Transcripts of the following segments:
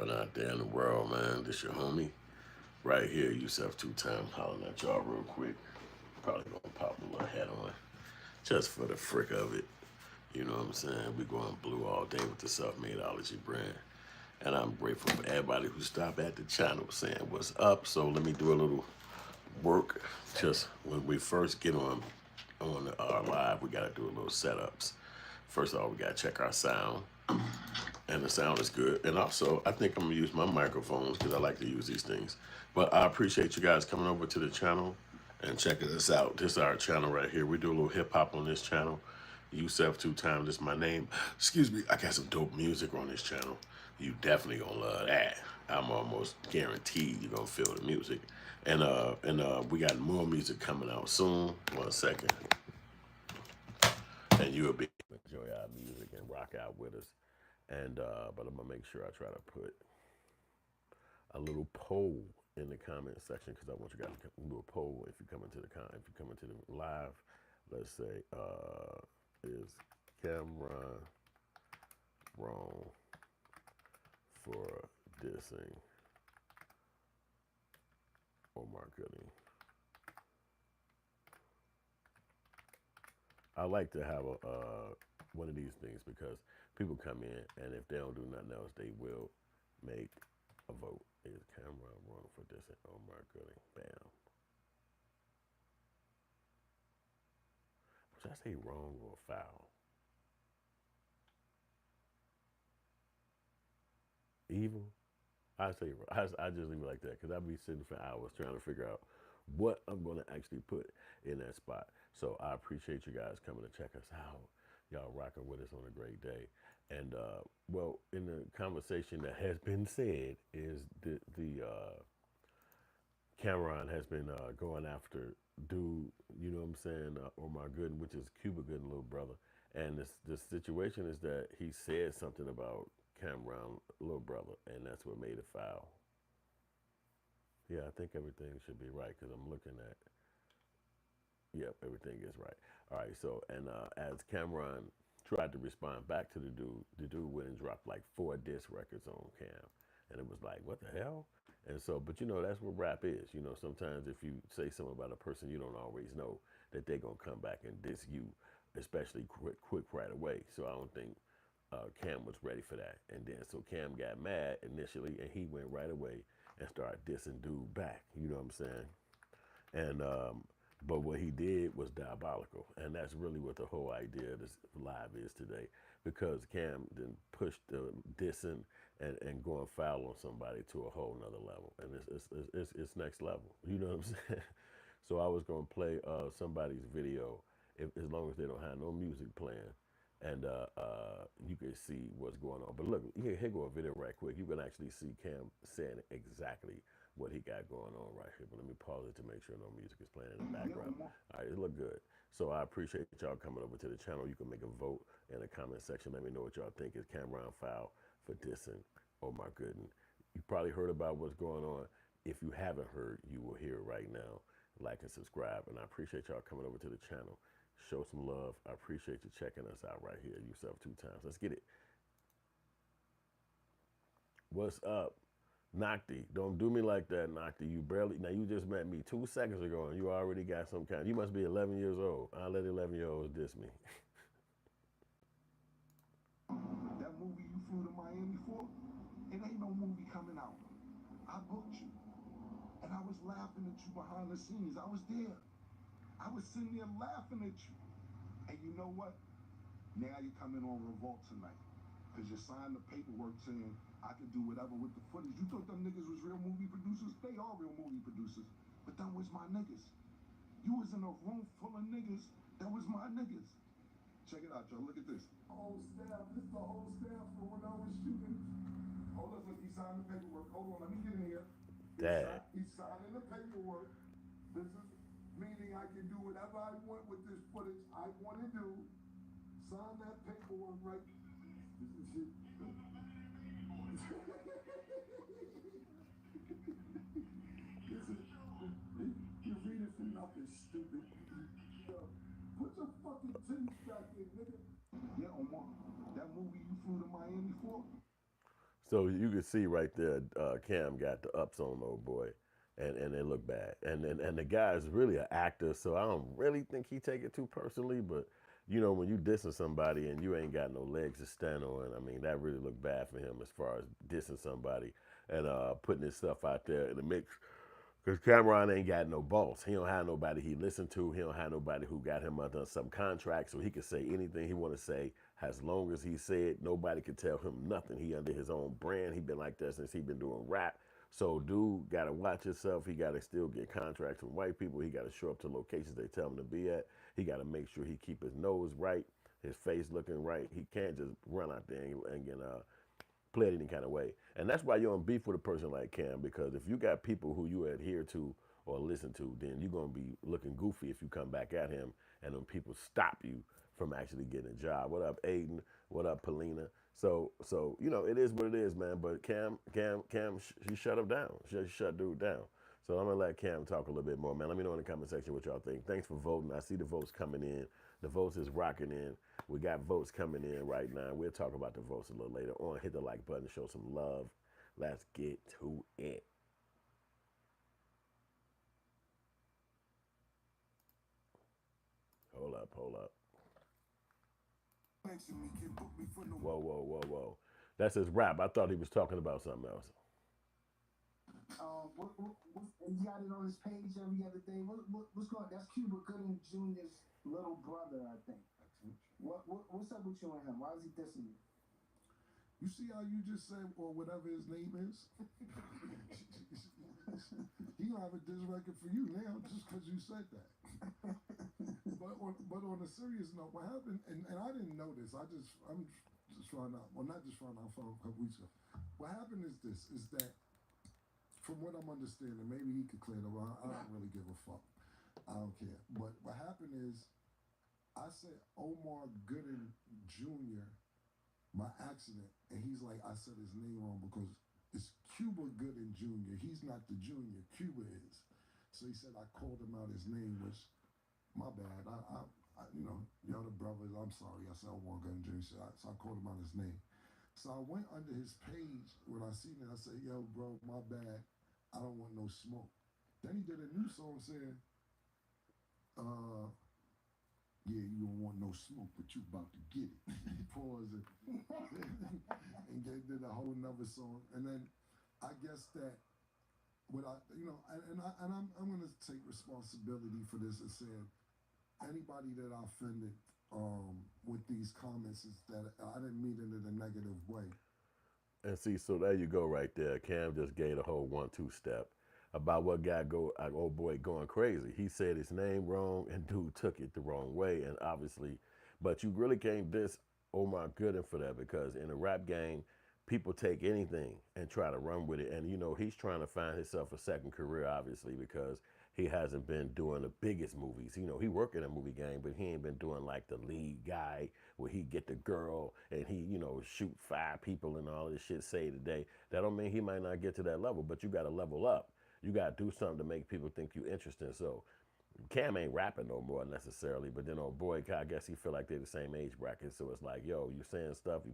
popping out there in the world, man? This your homie right here, Yusef Two Times, hollering at y'all real quick. Probably gonna pop a little head on just for the frick of it. You know what I'm saying? We going blue all day with the Selfmadeology brand. And I'm grateful for everybody who stopped at the channel saying what's up. So let me do a little work. Just when we first get on our live, we gotta do a little setups. First of all, we gotta check our sound. And the sound is good. And also, I think I'm gonna use my microphones because I like to use these things. But I appreciate you guys coming over to the channel and checking us out. This is our channel right here. We do a little hip hop on this channel. Yusef Two Times is my name. Excuse me. I got some dope music on this channel. You definitely gonna love that. I'm almost guaranteed you're gonna feel the music. And we got more music coming out soon. 1 second. And you'll be able to enjoy our music and rock out with us. And but I'm gonna make sure I try to put a little poll in the comment section because I want you guys to do a poll if you come into if you come into the live. Let's say, is Camron wrong for dissing Omar Gooding? I like to have a one of these things because people come in and if they don't do nothing else, they will make a vote. Is Camron wrong for dissing Omar Gooding? Bam. Should I say wrong or foul? Evil? I say I just leave it like that because I'll be sitting for hours trying to figure out what I'm going to actually put in that spot. So I appreciate you guys coming to check us out. Y'all rocking with us on a great day. And well, in the conversation that has been said is the Camron has been going after dude, you know what I'm saying, Omar Gooden, which is Cuba Gooden, little brother. And the situation is that he said something about Camron, little brother, and that's what made it foul. Yeah, I think everything should be right because I'm looking at. Yep, everything is right. All right, so and as Camron tried to respond back to the dude went and dropped like 4 disc records on Cam, and it was like, what the hell? And so, but you know, that's what rap is. You know, sometimes if you say something about a person, you don't always know that they're gonna come back and diss you, especially quick right away. So I don't think Cam was ready for that. And then so Cam got mad initially, and he went right away and started dissing dude back. You know what I'm saying? And but what he did was diabolical, and that's really what the whole idea of this live is today. Because Cam then pushed the dissing and going foul on somebody to a whole nother level, and it's next level. You know what I'm saying? So I was gonna play somebody's video, as long as they don't have no music playing, and you can see what's going on. But look, here go a video right quick. You can actually see Cam saying exactly what he got going on right here. But let me pause it to make sure no music is playing in the background. All right, it look good. So I appreciate y'all coming over to the channel. You can make a vote in the comment section. Let me know what y'all think. Is Camron foul for dissing Omar Gooden? You probably heard about what's going on. If you haven't heard, you will hear it right now. Like and subscribe. And I appreciate y'all coming over to the channel. Show some love. I appreciate you checking us out right here. Yusef Two Times. Let's get it. What's up? Nocty, don't do me like that, Nocty. You barely, now you just met me 2 seconds ago and you already got some kind. You must be 11 years old. I'll let 11-year-olds diss me. That movie you flew to Miami for, it ain't no movie coming out. I booked you. And I was laughing at you behind the scenes. I was there. I was sitting there laughing at you. And you know what? Now you're coming on Revolt tonight. Because you signed the paperwork saying I could do whatever with the footage. You thought them niggas was real movie producers? They are real movie producers. But them was my niggas. You was in a room full of niggas that was my niggas. Check it out, y'all. Look at this. Old staff. This is the old staff from when I was shooting. Hold up, look, he signed the paperwork. Hold on, let me get in here. Dad. He's signing the paperwork. This is meaning I can do whatever I want with this footage I want to do. Sign that paperwork right. This is shit. You read it for nothing, stupid. Put your fucking teeth back in, nigga. Yeah, Omar, that movie you flew to Miami for? So you can see right there, Cam got the ups on old boy, and they look bad. And the guy is really an actor, so I don't really think he take it too personally. But you know, when you dissing somebody and you ain't got no legs to stand on, I mean, that really look bad for him as far as dissing somebody and putting his stuff out there in the mix. Because Camron ain't got no boss. He don't have nobody he listen to. He don't have nobody who got him under some contract, so he can say anything he want to say. As long as he said, nobody can tell him nothing. He under his own brand. He been like that since he been doing rap. So dude got to watch himself. He got to still get contracts from white people. He got to show up to locations they tell him to be at. He got to make sure he keep his nose right, his face looking right. He can't just run out there and get play it any kind of way. And that's why you're on beef with a person like Cam, because if you got people who you adhere to or listen to, then you're gonna be looking goofy if you come back at him and then people stop you from actually getting a job. What up, Aiden? What up, Polina? So you know it is what it is, man. But Cam, she shut him down. She shut dude down. So I'm gonna let Cam talk a little bit more, man. Let me know in the comment section what y'all think. Thanks for voting. I see the votes coming in. The votes is rocking in. We got votes coming in right now. We'll talk about the votes a little later on. Hit the like button, show some love. Let's get to it. Hold up, hold up. Mention me, can book me for no. Whoa, whoa, whoa, whoa. That's his rap. I thought he was talking about something else. And he got it on his page every other day. What's going on? That's Cuba Gooding Jr.'s little brother, I think. What's up with you and him? Why is he dissing you? You see how you just said, or whatever his name is? He gonna have a diss record for you now just because you said that. But on a serious note, what happened? And I didn't know this. I'm just trying out. Well, not just trying out for a couple weeks ago. What happened is this: is that from what I'm understanding, maybe he could clear it up. I don't really give a fuck. I don't care. But what happened is, I said Omar Gooden Jr. my accident, and he's like, I said his name wrong because it's Cuba Gooding Jr. He's not the junior, Cuba is. So he said I called him out his name, which my bad. Y'all the brothers. I'm sorry. I said Omar Gooden Jr. So I called him out his name. So I went under his page when I seen it. I said, "Yo, bro, my bad. I don't want no smoke." Then he did a new song saying, uh, "Yeah, you don't want no smoke, but you about to get it." Pause it. And did a whole nother song. And then I guess that what I, I'm gonna take responsibility for this and saying anybody that I offended with these comments is that I didn't mean it in a negative way. And see, so there you go right there. Cam just gave a whole 1-2 step about what guy go old boy going crazy. He said his name wrong and dude took it the wrong way and obviously but you really can't diss Omar Gooden for that because in a rap game people take anything and try to run with it and you know he's trying to find himself a second career obviously because he hasn't been doing the biggest movies. You know, he worked in a movie game, but he ain't been doing like the lead guy where he get the girl and he, you know, shoot 5 people and all this shit say today. That don't mean he might not get to that level, but you got to level up. You got to do something to make people think you interesting. So Cam ain't rapping no more necessarily, but then old boy, I guess he feel like they're the same age bracket. So it's like, yo, you saying stuff, you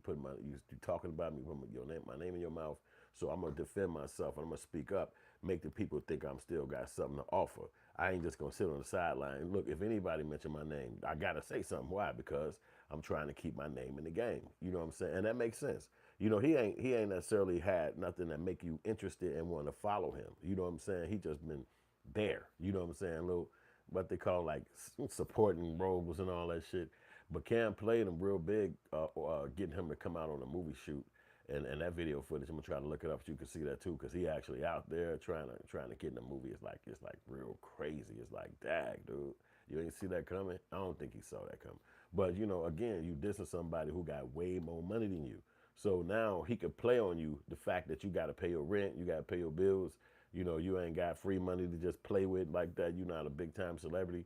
talking about me, put my name in your mouth. So I'm gonna defend myself and I'm gonna speak up, make the people think I'm still got something to offer. I ain't just gonna sit on the sideline. Look, if anybody mention my name, I gotta say something. Why? Because I'm trying to keep my name in the game. You know what I'm saying? And that makes sense. You know, he ain't necessarily had nothing that make you interested and want to follow him. You know what I'm saying? He just been there. You know what I'm saying? Little what they call like supporting roles and all that shit. But Cam played him real big, getting him to come out on a movie shoot. And that video footage, I'm gonna try to look it up so you can see that too, because he actually out there trying to get in the movie. It's like real crazy. It's like, dag, dude, you ain't see that coming. I don't think he saw that coming. But you know, again, you dissing somebody who got way more money than you. So now he could play on you the fact that you got to pay your rent, you got to pay your bills. You know, you ain't got free money to just play with like that. You're not a big time celebrity.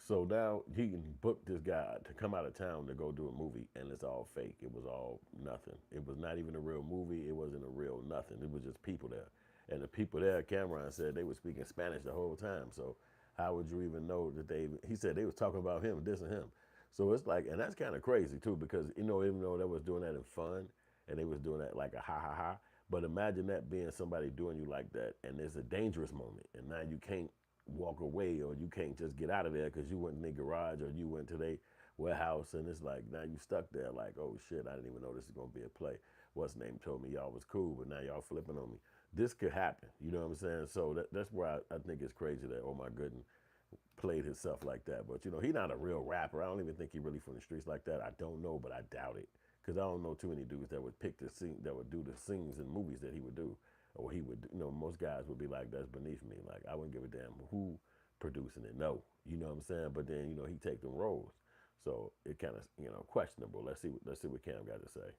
So now he can book this guy to come out of town to go do a movie, and it's all fake. It was all nothing. It was not even a real movie. It wasn't a real nothing. It was just people there. And the people there, Camron said they were speaking Spanish the whole time. So how would you even know that he said they was talking about him, dissing him. So it's like, and that's kind of crazy too, because, you know, even though they was doing that in fun, and they was doing that like a ha ha ha. But imagine that being somebody doing you like that, and there's a dangerous moment, and now you can't walk away or you can't just get out of there because you went in their garage or you went to their warehouse, and it's like now you stuck there like, oh shit, I didn't even know this is gonna be a play. What's name told me y'all was cool, but now y'all flipping on me. This could happen, you know what I'm saying? So that's where I think it's crazy that Omar Gooden played himself like that. But you know, he not a real rapper. I don't even think he really from the streets like that. I don't know, but I doubt it. Cause I don't know too many dudes that would pick the scene, that would do the scenes and movies that he would do, or he would. You know, most guys would be like, "That's beneath me." Like I wouldn't give a damn who producing it. No, you know what I'm saying. But then you know he take them roles, so it kind of questionable. Let's see what Cam got to say.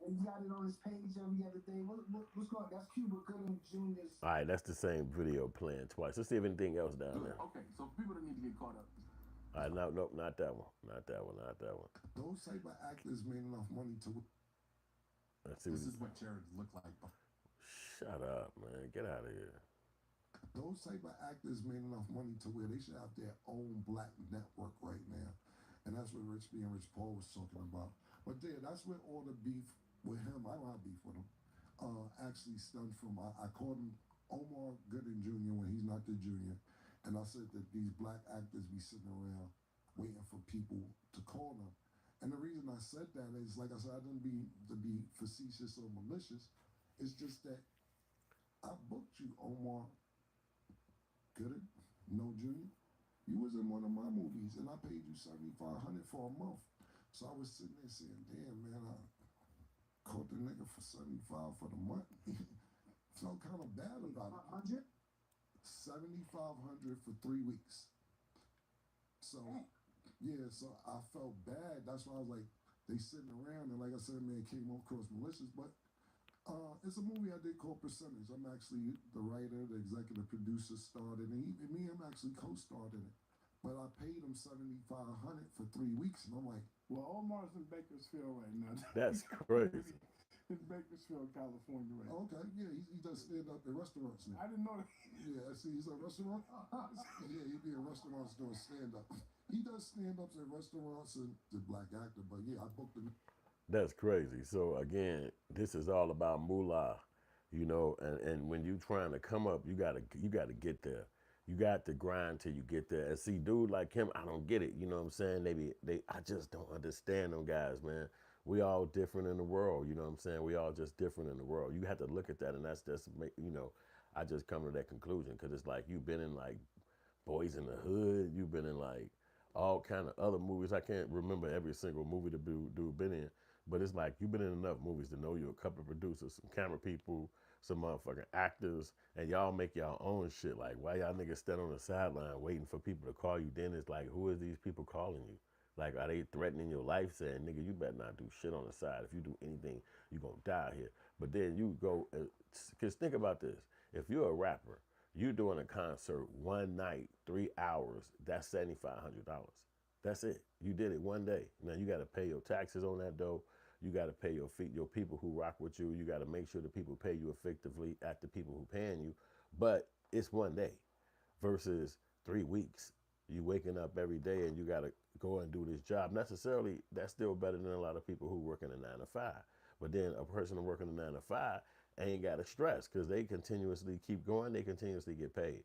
He got it on his page every other day. What's going on? That's Cuba Gooding Jr.'s. All right, that's the same video playing twice. Let's see if anything else down there. Okay, so people that need to get caught up. All right, no, nope, not that one. Not that one. Not that one. Those type of actors made enough money to. Let's see. This is what charities look like. Shut up, man. Get out of here. Those type of actors made enough money to where they should have their own black network right now. And that's what Rich B and Rich Paul was talking about. But there, that's where all the beef with him, I don't have beef with him, actually stemmed from. I called him Omar Gooden Jr. when he's not the junior. And I said that these black actors be sitting around waiting for people to call them. And the reason I said that is, like I said, I didn't be to be facetious or malicious. It's just that I booked you, Omar Gooden, no junior. You was in one of my movies, and I paid you $7,500 for a month. So I was sitting there saying, "Damn, man, I caught the nigga for $75 for the month." Felt kind of bad about it. 100? $7,500 for 3 weeks. So yeah, so I felt bad. That's why I was like, they sitting around, and like I said, man, it came across malicious, but it's a movie I did called Percentage. I'm actually the writer, the executive producer, starred in it. Me and him actually co-starred in it. But I paid him $7,500 for 3 weeks, and I'm like, well, Omar's in Bakersfield right now. That's crazy. In Bakersfield, California, right? Okay, yeah, he does stand up in restaurants now. I didn't know that. Yeah, see, he's a restaurant. Yeah, he be in restaurants doing stand up. He does stand ups in restaurants and the black actor, but yeah, I booked him. That's crazy. So again, this is all about moolah, you know, and when you trying to come up, you gotta get there. You got to grind till you get there. And see, dude like him, I don't get it. You know what I'm saying? I just don't understand them guys, man. We all different in the world. You know what I'm saying? We all just different in the world. You have to look at that, and that's just you know. I just come to that conclusion because it's like you've been in like Boys in the Hood. You've been in like all kind of other movies. I can't remember every single movie the dude been in, but it's like you've been in enough movies to know you're a couple of producers, some camera people, some motherfucking actors, and y'all make y'all own shit. Like, why y'all niggas stand on the sideline waiting for people to call you? Then it's like, who is these people calling you? Like, are they threatening your life, saying, nigga, you better not do shit on the side. If you do anything, you gonna die here. But then you go, because think about this. If you're a rapper, you doing a concert one night, 3 hours, that's $7,500. That's it. You did it one day. Now you got to pay your taxes on that dough. You got to pay your people who rock with you. You got to make sure the people pay you effectively at the people who paying you. But it's one day versus 3 weeks. You waking up every day and you got to go and do this job. Necessarily, that's still better than a lot of people who working a 9 to 5. But then a person who working a 9 to 5 ain't got to stress because they continuously keep going. They continuously get paid.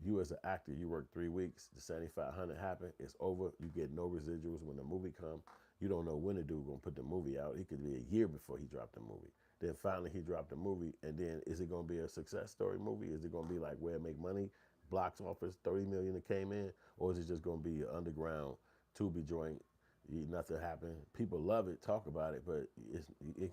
You as an actor, you work 3 weeks, the $7,500 happen, it's over. You get no residuals when the movie come. You don't know when the dude gonna put the movie out. It could be a year before he dropped the movie. Then finally he dropped the movie, and then is it gonna be a success story movie? Is it gonna be like where it make money, box office, 30 million that came in, or is it just gonna be an underground Tubi joint? Nothing happened. People love it, talk about it, but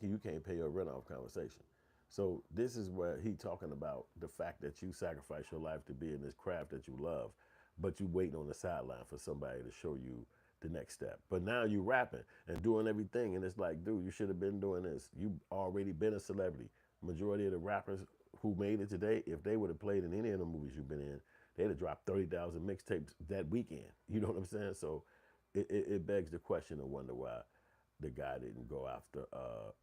you can't pay your rent off conversation. So this is where he talking about the fact that you sacrifice your life to be in this craft that you love, but you waiting on the sideline for somebody to show you the next step. But now you rapping and doing everything, and it's like, dude, you should have been doing this. You already been a celebrity. Majority of the rappers who made it today, if they would have played in any of the movies you've been in, they'd have dropped 30,000 mixtapes that weekend. You know what I'm saying? So it begs the question and wonder why the guy didn't go after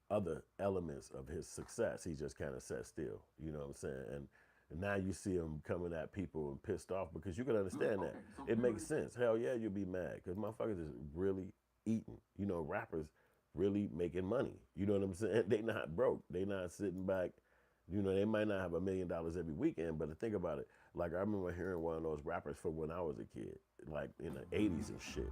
other elements of his success. He just kind of sat still. You know what I'm saying? And And now you see them coming at people and pissed off because you can understand that. Okay, so It here it makes is. sense. Hell yeah, you'll be mad because motherfuckers is really eating. You know, rappers really making money. You know what I'm saying? They not broke. They not sitting back. You know, they might not have $1 million every weekend, but to think about it, like I remember hearing one of those rappers from when I was a kid, like in the '80s and shit.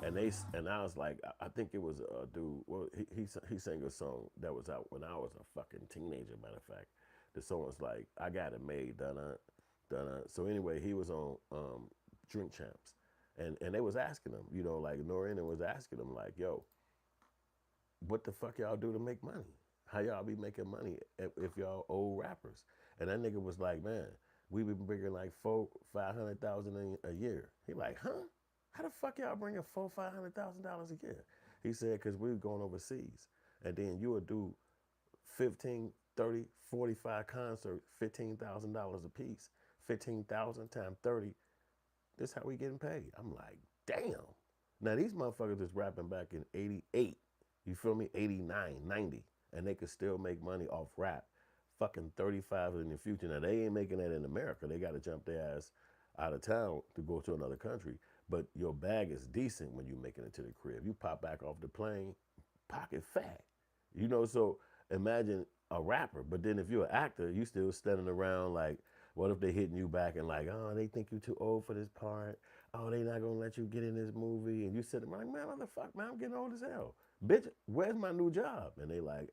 And I was like, I think it was a dude. Well, he sang a song that was out when I was a fucking teenager. Matter of fact, the song was like, I got it made, done done. So anyway, he was on Drink Champs, and they was asking him, you know, like Noreen was asking him, like, yo, what the fuck y'all do to make money? How y'all be making money if y'all old rappers? And that nigga was like, man, we been bringing like 500,000 a year. He like, huh? How the fuck y'all bringing $500,000 a year? He said, cause we were going overseas, and then you would do 15, 30, 45 concerts, $15,000 a piece, 15,000 times 30. This how we getting paid. I'm like, damn. Now these motherfuckers is rapping back in '88. You feel me? '89, '90, and they could still make money off rap. Fucking 35 in the future. Now they ain't making that in America. They got to jump their ass out of town to go to another country. But your bag is decent when you making it to the crib. You pop back off the plane, pocket fat. You know, so imagine a rapper, but then if you're an actor, you still standing around like, what if they hitting you back and like, oh, they think you too old for this part. Oh, they not gonna let you get in this movie. And you sitting there like, man, what the fuck, man, I'm getting old as hell. Bitch, where's my new job? And they like,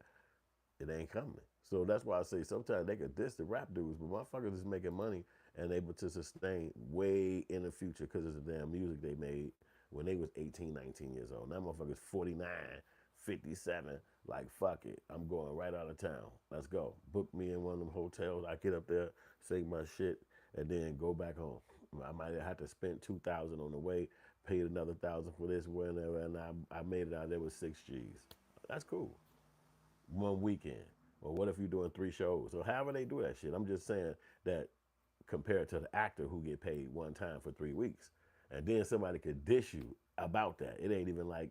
it ain't coming. So that's why I say sometimes they could diss the rap dudes, but motherfuckers is making money and able to sustain way in the future because of the damn music they made when they was 18, 19 years old. Now motherfuckers 49, 57, like fuck it. I'm going right out of town. Let's go. Book me in one of them hotels. I get up there, say my shit, and then go back home. I might have to spend 2,000 on the way, paid another 1,000 for this, whatever, and I made it out there with 6 G's. That's cool. One weekend. Or what if you're doing 3 shows? Or however they do that shit. I'm just saying that compared to the actor who get paid one time for 3 weeks. And then somebody could dish you about that. It ain't even like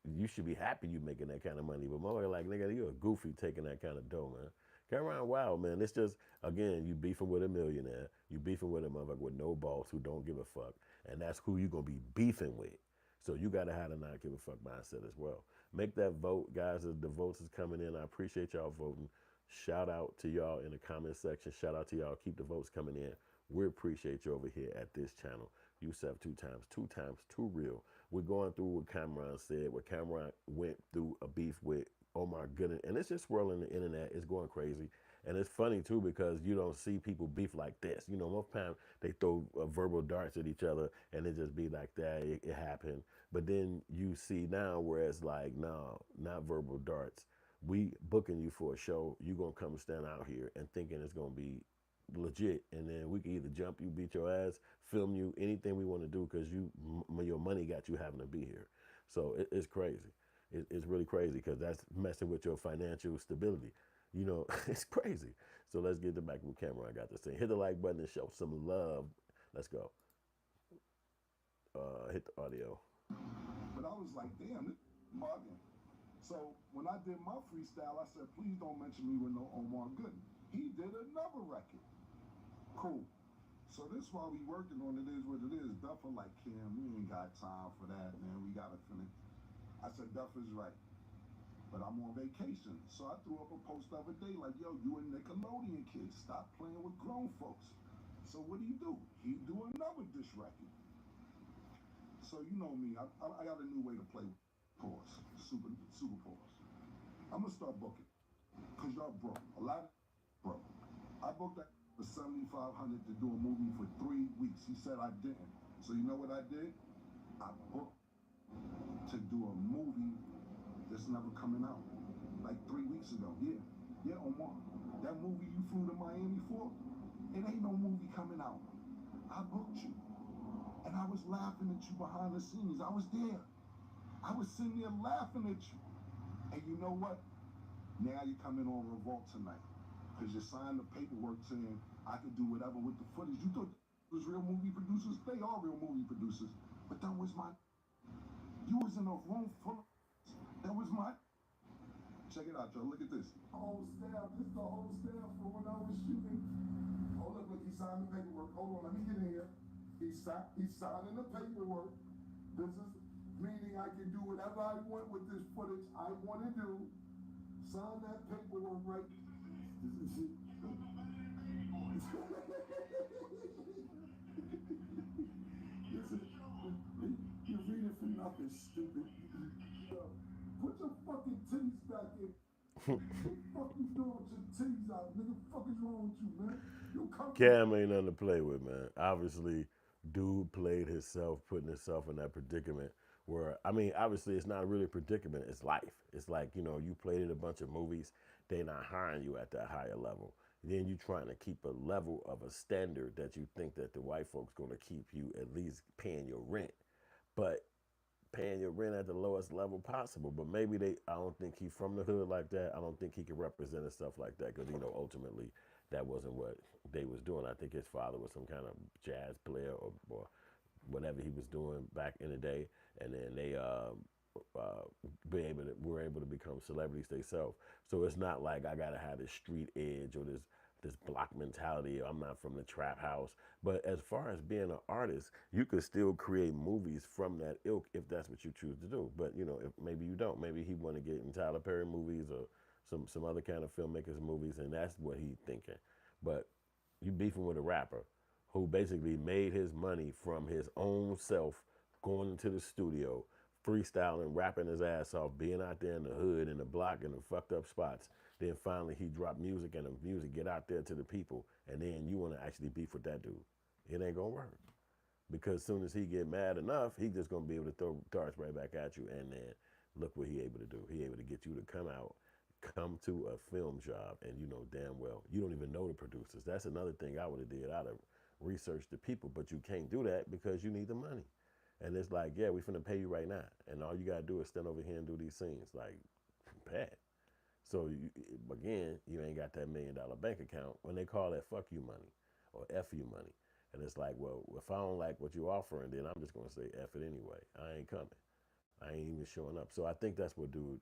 you should be happy you making that kind of money. But motherfucker like, nigga, you a goofy taking that kind of dough, man. Camron wild, man. It's just, again, you beefing with a millionaire. You beefing with a motherfucker with no balls who don't give a fuck. And that's who you going to be beefing with. So you got to have a not give a fuck mindset as well. Make that vote, guys. As the votes is coming in, I appreciate y'all voting. Shout out to y'all in the comment section. Shout out to y'all. Keep the votes coming in. We appreciate you over here at this channel. Yusef Two Times, Too Real. We're going through what Camron said, what Camron went through a beef with Omar Gooding. And it's just swirling the internet. It's going crazy. And it's funny, too, because you don't see people beef like this. You know, most times they throw verbal darts at each other and it just be like that. It happened. But then you see now where it's like, no, not verbal darts. We booking you for a show. You going to come and stand out here and thinking it's going to be legit, and then we can either jump you, beat your ass, film you, anything we want to do because your money got you having to be here. So it's crazy. It's really crazy because that's messing with your financial stability. You know, it's crazy. So let's get the back with camera. I got this thing. Hit the like button and show some love. Let's go. Hit the audio. But I was like, damn, this is bugging. So when I did my freestyle, I said, please don't mention me with no Omar Gooden. He did another record. Cool. So this while we working on it is what it is. Duffer like, Cam, we ain't got time for that, man. We gotta finish. I said, Duffer's right. But I'm on vacation. So I threw up a post the other day like, yo, you a Nickelodeon kid. Stop playing with grown folks. So what do? He do another dish record. So you know me, I got a new way to play pause. Super pause. I'm gonna start booking. Cause y'all broke. A lot of broke. I booked that for $7,500 to do a movie for 3 weeks. He said I didn't. So you know what I did? I booked to do a movie that's never coming out. Like 3 weeks ago. Yeah. Yeah, Omar. That movie you flew to Miami for, it ain't no movie coming out. I booked you. And I was laughing at you behind the scenes. I was there. I was sitting there laughing at you. And you know what? Now you're coming on Revolt tonight. Because you signed the paperwork saying I could do whatever with the footage. You thought it was real movie producers? They are real movie producers. But that was my... You was in a room full of... That was my... Check it out, y'all. Look at this. Whole staff. This is the whole staff for when I was shooting look, he signed the paperwork. Hold on, let me get in here. He's signing the paperwork. This is meaning I can do whatever I want with this footage I want to do. Sign that paperwork right. Listen, you're reading for nothing, stupid. Put your fucking titties back in. What the fuck you doing with your titties out, nigga? What the fuck is wrong with you, man? You come to Cam ain't nothing to play with, man. Obviously, dude played himself, putting himself in that predicament where, I mean, obviously it's not really a predicament, it's life. It's like, you know, you played in a bunch of movies, they not hiring you at that higher level. Then you trying to keep a level of a standard that you think that the white folks gonna keep you at least paying your rent. But paying your rent at the lowest level possible. But maybe I don't think he from the hood like that. I don't think he can represent and stuff like that because, you know, ultimately that wasn't what they was doing. I think his father was some kind of jazz player or whatever he was doing back in the day. And then they were able to become celebrities themselves. So it's not like I gotta have this street edge or this block mentality. I'm not from the trap house. But as far as being an artist, you could still create movies from that ilk if that's what you choose to do. But you know, if maybe you don't. Maybe he want to get in Tyler Perry movies or some other kind of filmmakers movies, and that's what he's thinking. But you beefing with a rapper who basically made his money from his own self, going into the studio, freestyling, rapping his ass off, being out there in the hood, in the block, in the fucked up spots. Then finally he dropped music and the music get out there to the people, and then you want to actually beef with that dude. It ain't gonna work. Because as soon as he get mad enough, he just gonna be able to throw darts right back at you, and then look what he able to do. He able to get you to come out, come to a film job, and you know damn well you don't even know the producers. That's another thing I would have did. I'd have researched the people, but you can't do that because you need the money. And it's like, yeah, we finna pay you right now, and all you gotta do is stand over here and do these scenes, like, pat. So again, you ain't got that $1 million bank account when they call that fuck you money or F you money. And it's like, well, if I don't like what you're offering, then I'm just gonna say F it anyway. I ain't coming. I ain't even showing up. So I think that's what dude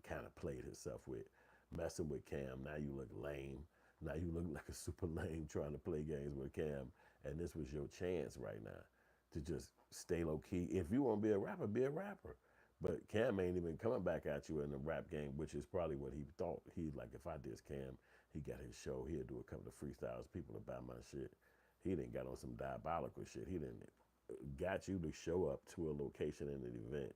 kind of played himself with, messing with Cam. Now you look lame. Now you look like a super lame trying to play games with Cam. And this was your chance right now to just stay low key. If you want to be a rapper, be a rapper. But Cam ain't even coming back at you in the rap game, which is probably what he thought. He's like, if I diss Cam, he got his show. He'll do a couple of freestyles. People will buy my shit. He didn't got on some diabolical shit. He didn't got you to show up to a location in an event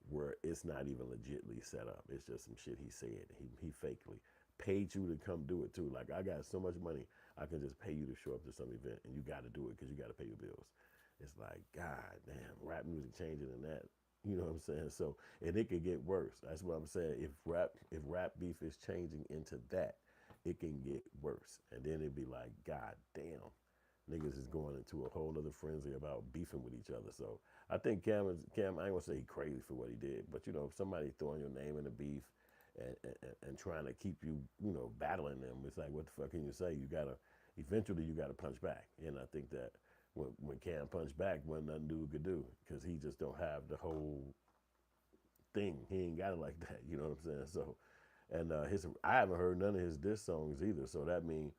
where it's not even legitly set up. It's just some shit he said. He fakely paid you to come do it too. Like, I got so much money, I can just pay you to show up to some event, and you got to do it because you got to pay your bills. It's like, God damn, rap music changing in that. You know what I'm saying? So, and it could get worse. That's what I'm saying. If rap beef is changing into that, it can get worse. And then it'd be like, God damn, niggas is going into a whole other frenzy about beefing with each other. So I think Cam. I ain't gonna say he crazy for what he did, but you know, if somebody throwing your name in the beef and trying to keep you, you know, battling them, it's like, what the fuck can you say? Eventually you gotta punch back. And I think that when Cam punched back, wasn't nothing dude could do because he just don't have the whole thing. He ain't got it like that. You know what I'm saying? So, and I haven't heard none of his diss songs either. So that means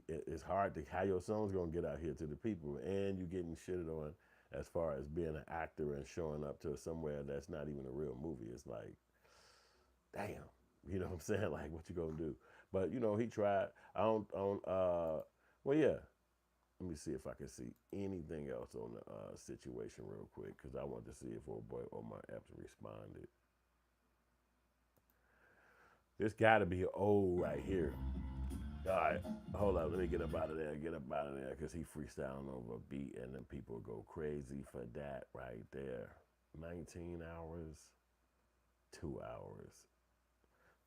it's hard to how your song's gonna get out here to the people, and you getting shitted on as far as being an actor and showing up to somewhere that's not even a real movie. It's like, damn, you know what I'm saying? Like, what you gonna do? But you know, he tried. Well, yeah. Let me see if I can see anything else on the situation real quick, because I want to see if old boy Omar Epps responded. This got to be old right here. All right, hold up. Let me get up out of there. Get up out of there, because he freestyling over a beat, and then people go crazy for that right there. 19 hours, 2 hours.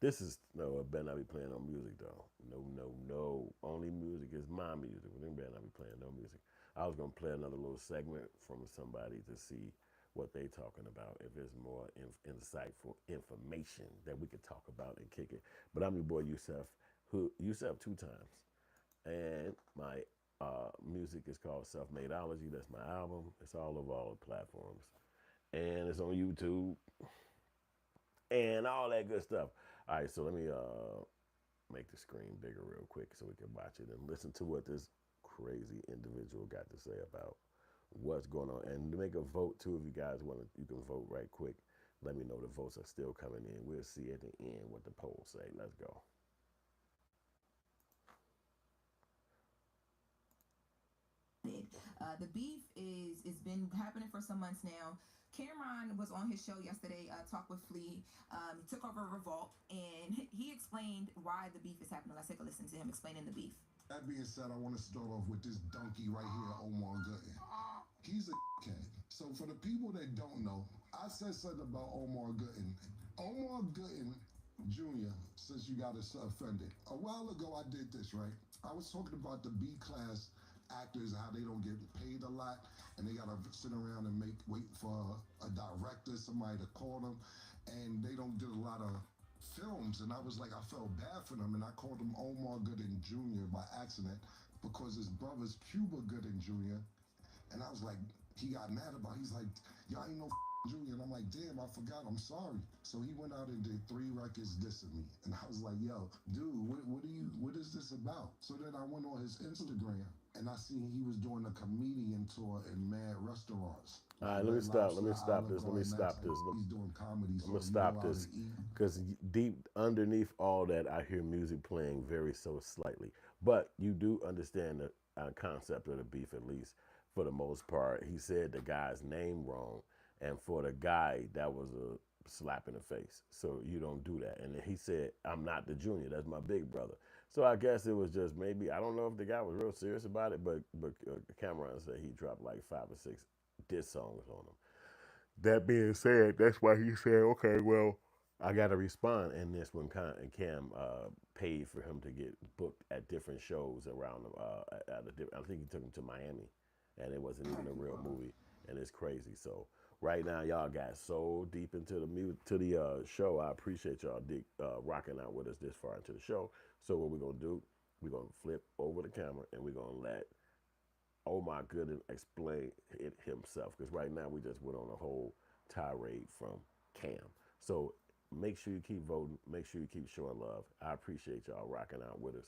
This is no. It better not be playing no music though. No, no, no. Only music is my music. They better not be playing no music. I was gonna play another little segment from somebody to see what they talking about. If there's more insightful information that we could talk about and kick it. But I'm your boy Yusef Two Times, and my music is called Selfmadeology. That's my album. It's all over all the platforms, and it's on YouTube and all that good stuff. All right, so let me make the screen bigger real quick so we can watch it and listen to what this crazy individual got to say about what's going on. And to make a vote too, if you guys want to, you can vote right quick. Let me know the votes are still coming in. We'll see at the end what the polls say. Let's go. The beef is been happening for some months now. Camron was on his show yesterday, Talk with Flea. He took over Revolt, and he explained why the beef is happening. Let's take a listen to him explaining the beef. That being said, I want to start off with this donkey right here, Omar Gooden. He's a cat. So for the people that don't know, I said something about Omar Gooden. Omar Gooden Jr., since you got us offended. A while ago, I did this, right? I was talking about the B-class actors, how they don't get paid a lot, and they got to sit around and wait for a director, somebody to call them, and they don't get a lot of films. And I was like, I felt bad for them, and I called him Omar Gooden Jr. by accident because his brother's Cuba Gooden Jr. And I was like, he got mad about it. He's like, y'all ain't no Junior. And I'm like, damn, I forgot. I'm sorry. So he went out and did 3 records dissing me. And I was like, yo, dude, what is this about? So then I went on his Instagram and I seen he was doing a comedian tour in mad restaurants. All right, let me stop. Let me stop this. Let me stop this. He's doing comedy. I'm gonna stop this because deep underneath all that, I hear music playing very so slightly. But you do understand the concept of the beef, at least for the most part. He said the guy's name wrong, and for the guy, that was a slap in the face. So you don't do that. And then he said, "I'm not the junior. That's my big brother." So I guess it was just maybe, I don't know if the guy was real serious about it, but Camron said he dropped like 5 or 6 diss songs on him. That being said, that's why he said, okay, well, I got to respond. And this when Cam paid for him to get booked at different shows around, I think he took him to Miami, and it wasn't even a real movie, and it's crazy. So right now, y'all got so deep into the show. I appreciate y'all rocking out with us this far into the show. So what we're gonna do, we're gonna flip over the camera and we're gonna let Omar Gooden explain it himself. Because right now we just went on a whole tirade from Cam. So make sure you keep voting. Make sure you keep showing love. I appreciate y'all rocking out with us.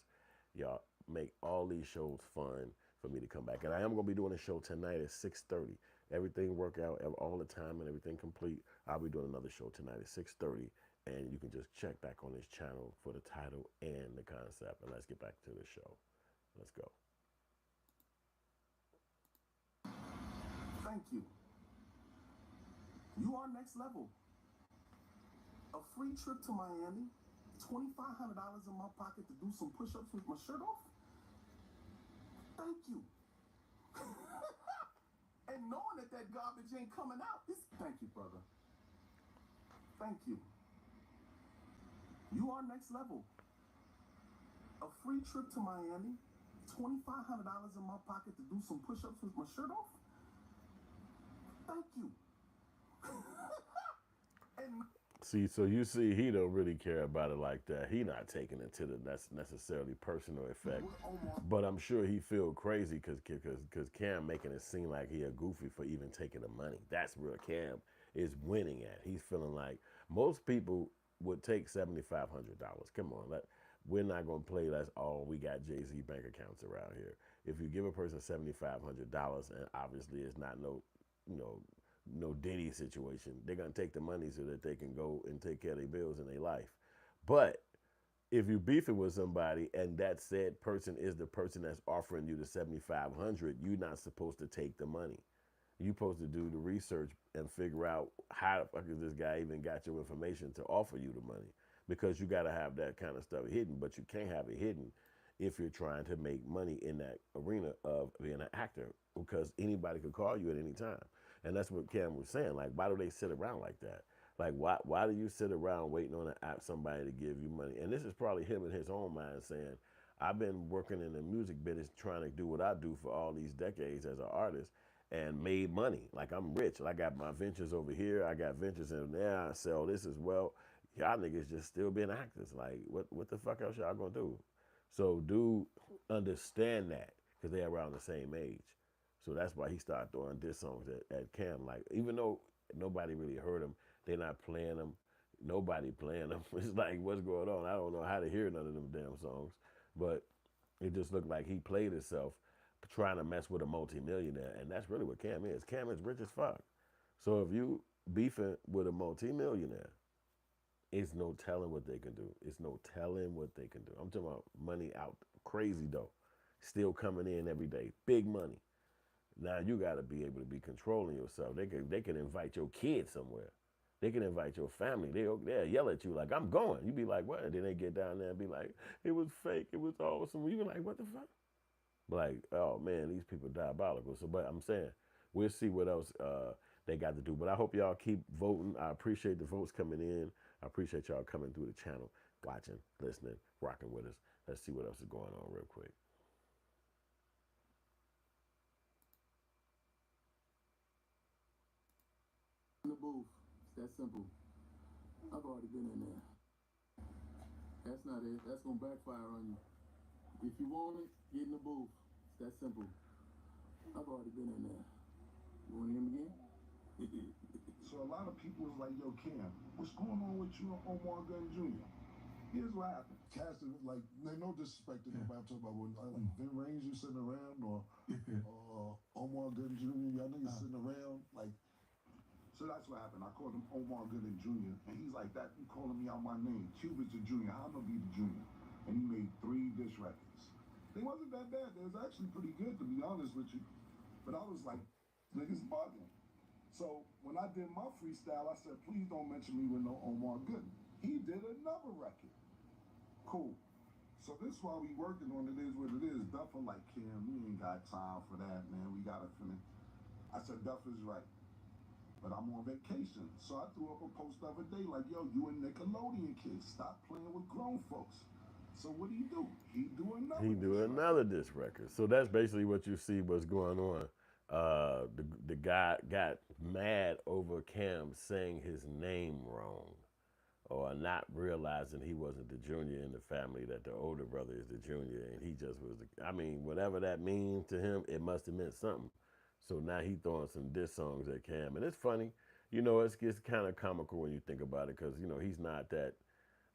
Y'all make all these shows fun for me to come back. And I am gonna be doing a show tonight at 6:30. Everything work out, all the time and everything complete. I'll be doing another show tonight at 6:30. And you can just check back on this channel for the title and the concept. And let's get back to the show. Let's go. Thank you. You are next level. A free trip to Miami, $2,500 in my pocket to do some push-ups with my shirt off. Thank you. And knowing that garbage ain't coming out, thank you, brother. Thank you. You are next level. A free trip to Miami, $2,500 in my pocket to do some push-ups with my shirt off. Thank you. And see, so you see, he don't really care about it like that. He not taking it to the that's necessarily personal effect. But I'm sure he feel crazy because Cam making it seem like he a goofy for even taking the money. That's where Cam is winning at. He's feeling like most people would take $7,500. Come on, we're not gonna play. That's all we got. Jay-Z bank accounts around here. If you give a person $7,500, and obviously it's not no Diddy situation, they're gonna take the money so that they can go and take care of their bills in their life. But if you beefing with somebody and that said person is the person that's offering you the $7,500, you're not supposed to take the money. You're supposed to do the research and figure out how the fuck is this guy even got your information to offer you the money, because you got to have that kind of stuff hidden. But you can't have it hidden if you're trying to make money in that arena of being an actor, because anybody could call you at any time. And that's what Cam was saying. Like, why do they sit around like that? Like, why do you sit around waiting on somebody to give you money? And this is probably him in his own mind saying, I've been working in the music business trying to do what I do for all these decades as an artist and made money. Like, I'm rich. I got my ventures over here. I got ventures in there. I sell this as well. Y'all niggas just still being actors. Like, what the fuck else y'all gonna do? So dude understand that because they're around the same age. So that's why he started throwing diss songs at Cam. Like, even though nobody really heard him, they're not playing them. Nobody playing them. It's like, what's going on? I don't know how to hear none of them damn songs. But it just looked like he played himself trying to mess with a multimillionaire, and that's really what Cam is. Cam is rich as fuck. So if you beefing with a multimillionaire, it's no telling what they can do. It's no telling what they can do. I'm talking about money out crazy though, still coming in every day, big money. Now you got to be able to be controlling yourself. They can invite your kids somewhere. They can invite your family. They'll yell at you like, I'm going. You be like, what? And then they get down there and be like, it was fake. It was awesome. You be like, what the fuck? Like, oh man, these people diabolical. So, but I'm saying, we'll see what else they got to do. But I hope y'all keep voting. I appreciate the votes coming in. I appreciate y'all coming through the channel, watching, listening, rocking with us. Let's see what else is going on real quick. In the booth. It's that simple. I've already been in there. That's not it. That's gonna backfire on you. If you want it, get in the booth. It's that simple. I've already been in there. You want him again? So a lot of people was like, yo, Cam, what's going on with you and Omar Gunn Jr.? Here's what happened. Casting, like, no disrespect to nobody. I'm talking about when like Vin Ranger sitting around or Omar Gunn Jr. Y'all niggas sitting around like. So that's what happened. I called him Omar Gooding Jr. And he's like, that you calling me out my name. Cuba's the junior. How am I be the junior? And he made 3 diss records. They wasn't that bad. They was actually pretty good, to be honest with you. But I was like, niggas bugging. So when I did my freestyle, I said, please don't mention me with no Omar Gooding. He did another record. Cool. So this while we working on It Is What It Is, Duffer like, Cam, we ain't got time for that, man. We gotta finish. I said, Duffer's right. But I'm on vacation. So I threw up a post the other day like, yo, you a Nickelodeon kid. Stop playing with grown folks. So what do? He do another diss record. So that's basically what you see what's going on. The guy got mad over Cam saying his name wrong or not realizing he wasn't the junior in the family, that the older brother is the junior, and he just was I mean, whatever that means to him, it must have meant something. So now he throwing some diss songs at Cam. And it's funny, it's kind of comical when you think about it, because, he's not that,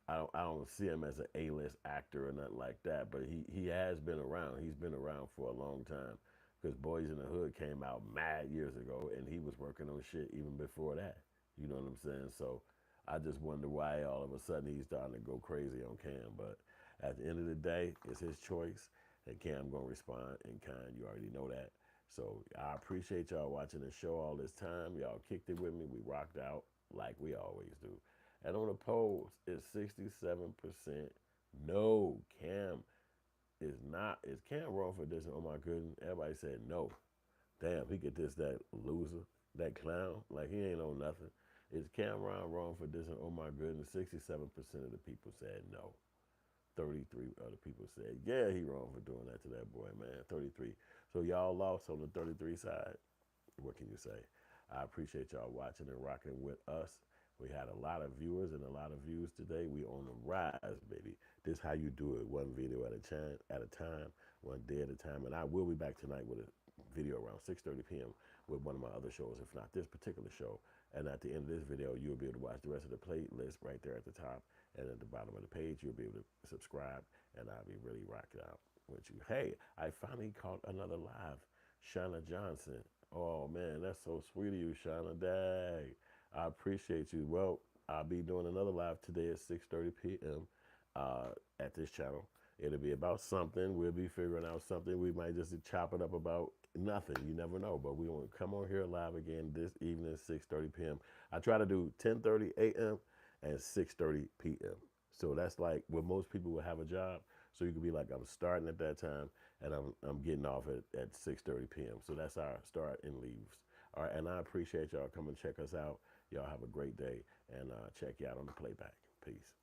I don't see him as an A-list actor or nothing like that, but he has been around. He's been around for a long time, because Boys in the Hood came out mad years ago, and he was working on shit even before that. You know what I'm saying? So I just wonder why all of a sudden he's starting to go crazy on Cam. But at the end of the day, it's his choice, and Cam gonna respond in kind. You already know that. So I appreciate y'all watching the show all this time. Y'all kicked it with me. We rocked out like we always do. And on the polls, it's 67%. No, Cam is not. Is Cam wrong for this? Oh my goodness. Everybody said no. Damn, he get this, that loser, that clown. Like he ain't on nothing. Is Camron wrong for this? Oh my goodness. 67% of the people said no. 33 other people said, yeah, he wrong for doing that to that boy, man. 33. So y'all lost on the 33 side. What can you say? I appreciate y'all watching and rocking with us. We had a lot of viewers and a lot of views today. We on the rise, baby. This how you do it. One video at a time, one day at a time. And I will be back tonight with a video around 6:30 p.m. with one of my other shows, if not this particular show. And at the end of this video, you'll be able to watch the rest of the playlist right there at the top. And at the bottom of the page, you'll be able to subscribe, and I'll be really rocking out with you. Hey, I finally caught another live. Shauna Johnson. Oh, man, that's so sweet of you, Shauna. Dang. I appreciate you. Well, I'll be doing another live today at 6:30 p.m. At this channel. It'll be about something. We'll be figuring out something. We might just chop it up about nothing. You never know. But we want to come on here live again this evening at 6:30 p.m. I try to do 10:30 a.m. and 6:30 p.m. So that's like where most people will have a job. So you could be like, I'm starting at that time and I'm getting off at 6:30 p.m. So that's our start and leaves. All right, and I appreciate y'all coming to check us out. Y'all have a great day, and check you out on the playback. Peace.